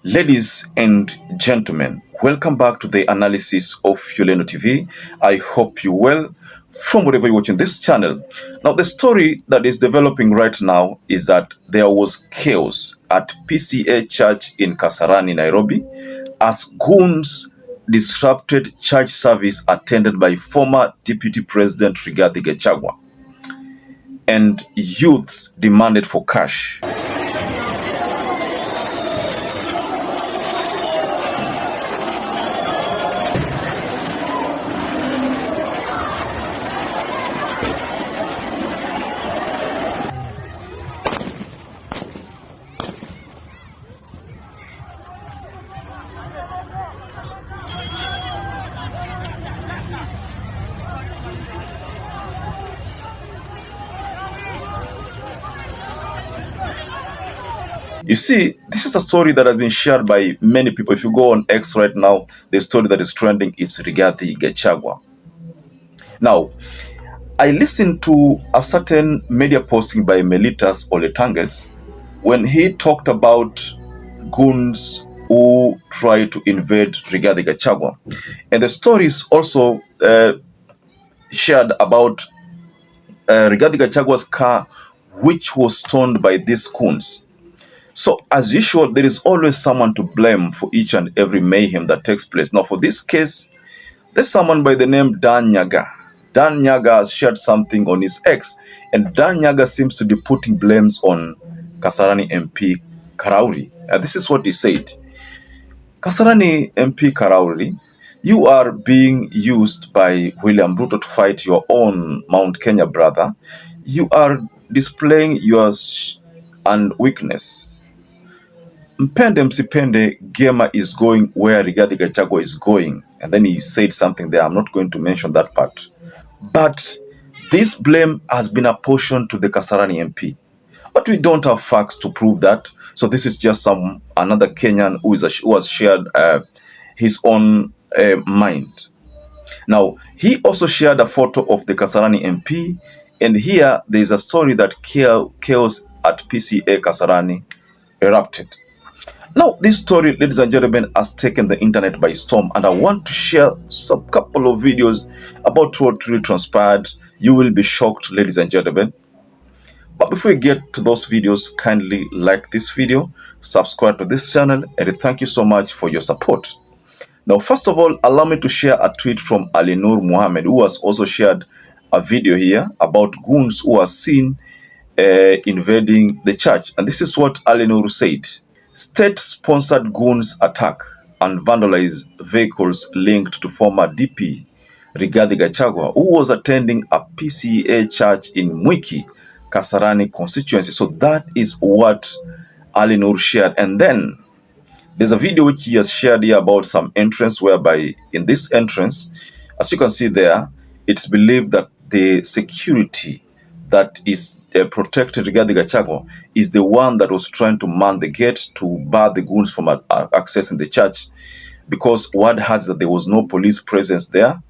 Ladies and gentlemen, welcome back to the analysis of YOLENO TV. I hope you well from wherever you're watching this channel. Now, the story that is developing right now is that there was chaos at PCA Church in Kasarani, Nairobi, as goons disrupted church service attended by former Deputy President RIGATHI, and youths demanded for cash. You see, this is a story that has been shared by many people. If you go on X right now, the story that is trending is RIGATHI. Now, I listened to a certain media posting by Mellitus Oletanges when he talked about goons who try to invade RIGATHI. And the story is also shared about RIGATHI's car, which was stoned by these goons. So, as usual, there is always someone to blame for each and every mayhem that takes place. Now, for this case, there's someone by the name Dan Nyaga. Dan Nyaga has shared something on his X, and Dan Nyaga seems to be putting blames on Kasarani MP Karauri. And this is what he said. Kasarani MP Karauri, you are being used by William Ruto to fight your own Mount Kenya brother. You are displaying your weakness. Mpende msipende, Gema is going where RIGATHI is going. And then he said something there. I'm not going to mention that part. But this blame has been apportioned to the Kasarani MP. But we don't have facts to prove that. So this is just another Kenyan who has shared his own mind. Now, he also shared a photo of the Kasarani MP. And here, there is a story that chaos at PCA Kasarani erupted. Now, this story, ladies and gentlemen, has taken the internet by storm, and I want to share some couple of videos about what really transpired. You will be shocked, ladies and gentlemen. But before we get to those videos, kindly like this video, subscribe to this channel, and thank you so much for your support. Now, first of all, allow me to share a tweet from Ali Nur Muhammad, who has also shared a video here about goons who are seen invading the church. And this is what Ali Nur said. State-sponsored goons attack and vandalize vehicles linked to former DP RIGATHI, who was attending a PCA church in Mwiki, Kasarani constituency. So that is what Ali Nur shared. And then there's a video which he has shared here about some entrance, whereby in this entrance, as you can see there, it's believed that the security that is protected RIGATHI is the one that was trying to man the gate to bar the goons from accessing the church, because word has that there was no police presence there,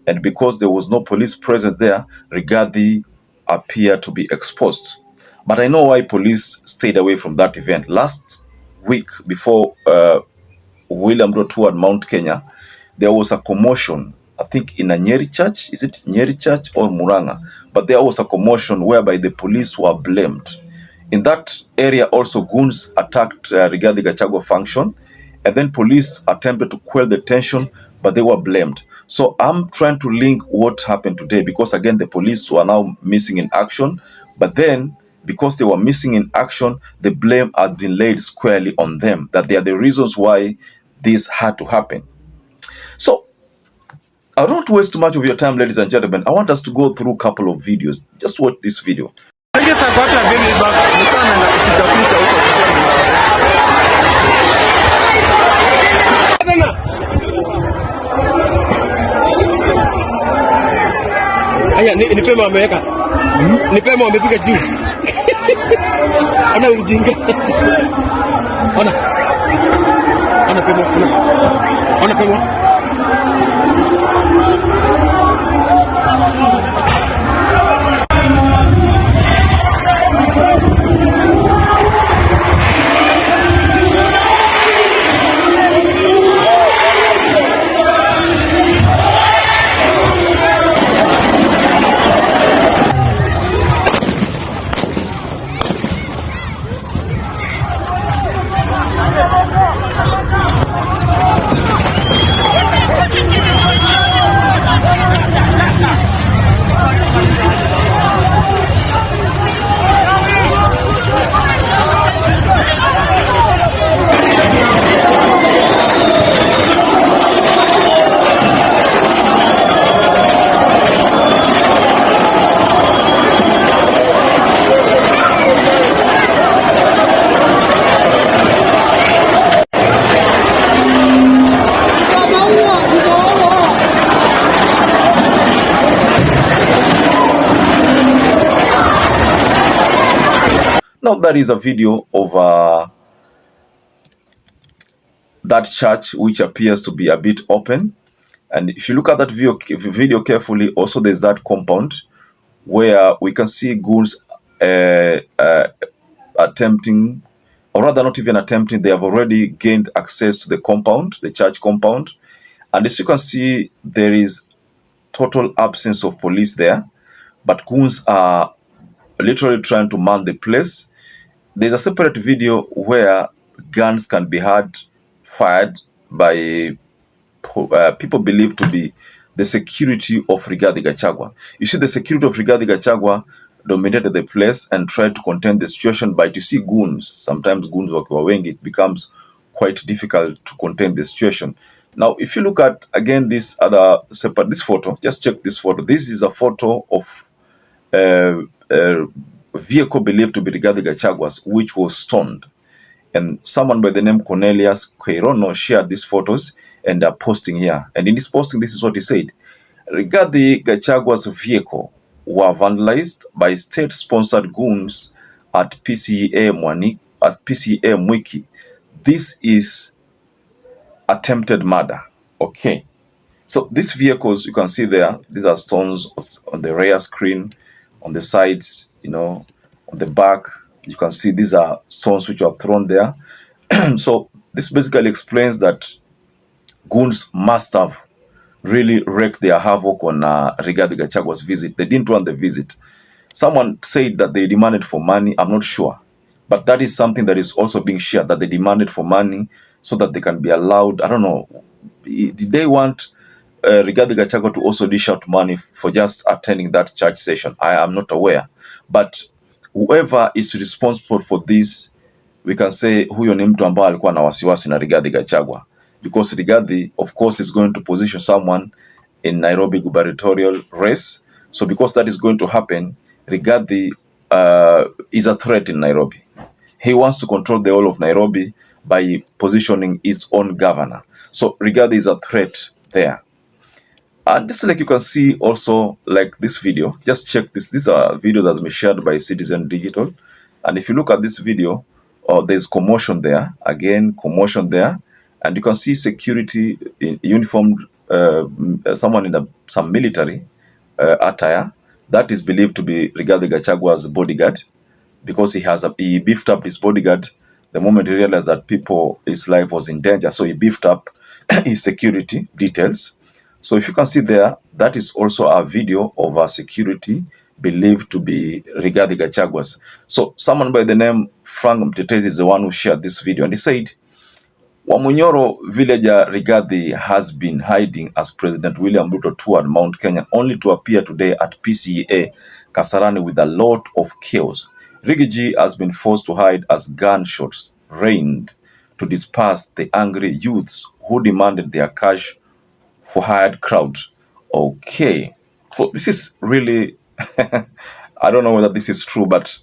and because there was no police presence there, RIGATHI appeared to be exposed. But I know why police stayed away from that event. Last week, before William Ruto toured Mount Kenya, there was a commotion, I think in a Nyeri church. Is it Nyeri church or Muranga? But there was a commotion whereby the police were blamed. In that area also, goons attacked RIGATHI function, and then police attempted to quell the tension, but they were blamed. So I'm trying to link what happened today, because again, the police were now missing in action, but then because they were missing in action, the blame has been laid squarely on them, that they are the reasons why this had to happen. So I don't want to waste too much of your time, ladies and gentlemen. I want us to go through a couple of videos. Just watch this video. Aya, nipema ameweka. Nipema amepiga juu. Ana ujinga. Ona. Ona pema. Ona pema. Now that is a video of that church, which appears to be a bit open. And if you look at that video carefully, also there's that compound where we can see goons attempting, or rather not even attempting, they have already gained access to the compound, the church compound. And as you can see, there is total absence of police there, but goons are literally trying to man the place. There's a separate video where guns can be heard fired by people believed to be the security of Rigathi Gachagua. You see, the security of Rigathi Gachagua dominated the place and tried to contain the situation, but you see goons, sometimes goons wakiwa wengi, it becomes quite difficult to contain the situation. Now, if you look at, again, this other separate, this photo, just check this photo. This is a photo of a vehicle believed to be Rigathi Gachagua's, which was stoned. And someone by the name Cornelius Queirono shared these photos and are posting here. And in this posting, this is what he said. Rigathi Gachagua's vehicle were vandalized by state-sponsored goons at PCA Mwiki. This is attempted murder. Okay. So these vehicles, you can see there, these are stones on the rear screen, on the sides, on the back. You can see these are stones which are thrown there. So this basically explains that goons must have really wreaked their havoc on Rigathi Gachagua's visit. They didn't want the visit. Someone said that they demanded for money. I'm not sure. But that is something that is also being shared, that they demanded for money so that they can be allowed. I don't know. Did they want Rigathi Gachagua to also dish out money for just attending that church session? I am not aware. But whoever is responsible for this, we can say huyo ni mtu ambaye alikuwa na wasiwasi na Rigathi Gachagua, because Rigathi, of course, is going to position someone in Nairobi gubernatorial race. So because that is going to happen, Rigathi is a threat in Nairobi. He wants to control the whole of Nairobi by positioning its own governor. So Rigathi is a threat there. And this, like you can see also, like this video, just check this. This is a video that's been shared by Citizen Digital. And if you look at this video, there's commotion there. Again, commotion there. And you can see security in uniformed, someone in some military attire. That is believed to be Rigathi Gachagua's bodyguard, because he beefed up his bodyguard the moment he realized that his life was in danger. So he beefed up his security details. So if you can see there, that is also a video of a security believed to be Rigathi Gachagua's. So someone by the name Frank Mtetezi is the one who shared this video, and he said, Wamunyoro villager Rigathi has been hiding as President William Ruto toured Mount Kenya, only to appear today at PCA Kasarani with a lot of chaos. Rigiji has been forced to hide as gunshots rained to disperse the angry youths who demanded their cash for hired crowd. Okay. So this is really, I don't know whether this is true, but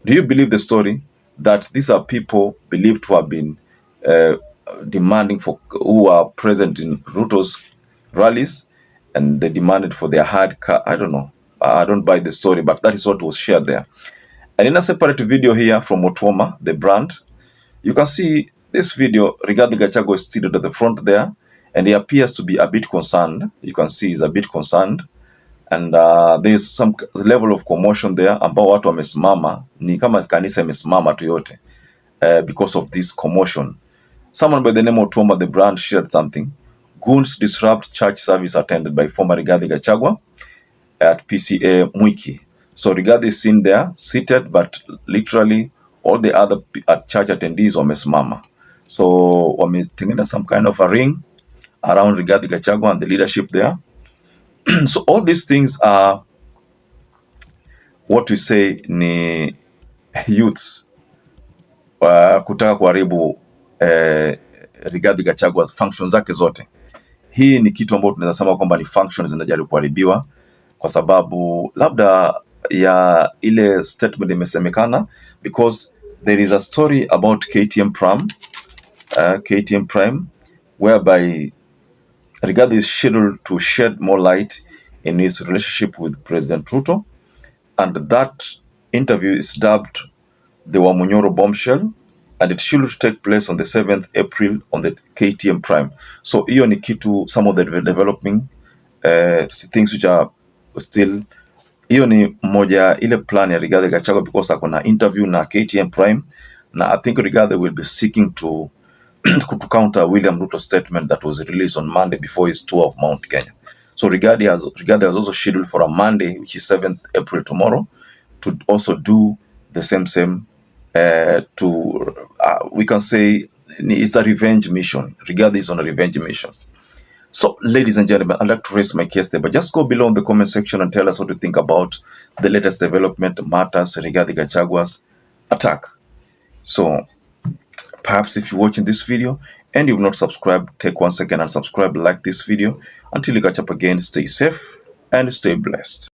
do you believe the story that these are people believed to have been demanding for, who are present in Ruto's rallies, and they demanded for their hard car? I don't know. I don't buy the story, but that is what was shared there. And in a separate video here from Otwoma, the brand, you can see this video. Rigathi Gachagua is seated at the front there, and he appears to be a bit concerned. You can see he's a bit concerned. And there is some level of commotion there, ambao watu wamesimama, ni kama kanisa imesimama tu yote because of this commotion. Someone by the name of Otwoma, the brand, shared something. Goons disrupt church service attended by former Rigathi Gachagua at PCA Mwiki. So Rigathi is seen there, seated, but literally all the other church attendees wamesimama. So wametengeneza some kind of a ring around Rigathi Gachagua and the leadership there. So all these things are what we say ni youths kutaka kuharibu Rigathi Gachagua functions zake zote. Hii ni kitu ambacho tunaweza sema kwamba ni functions zinajaribu kuharibiwa kwa sababu labda ya ile statement imesemekana, because there is a story about KTM Prime whereby Rigathi is scheduled to shed more light in his relationship with President Ruto, and that interview is dubbed the Wamunyoro bombshell, and it should take place on the 7th April on the KTM Prime. So hiyo ni kitu, some of the developing things which are still, hiyo ni moja ile plan ya Rigathi Gachagua, because akona interview na KTM Prime, na I think Rigathi will be seeking to to counter William Ruto's statement that was released on Monday before his tour of Mount Kenya. So Rigathi has also scheduled for a Monday, which is 7th April tomorrow, to also do the same we can say it's a revenge mission. Rigathi is on a revenge mission. So, ladies and gentlemen, I'd like to raise my case there, but just go below in the comment section and tell us what you think about the latest development matters Rigathi Gachagua's attack. So, perhaps if you're watching this video and you've not subscribed, take 1 second and subscribe, like this video. Until we catch up again, stay safe and stay blessed.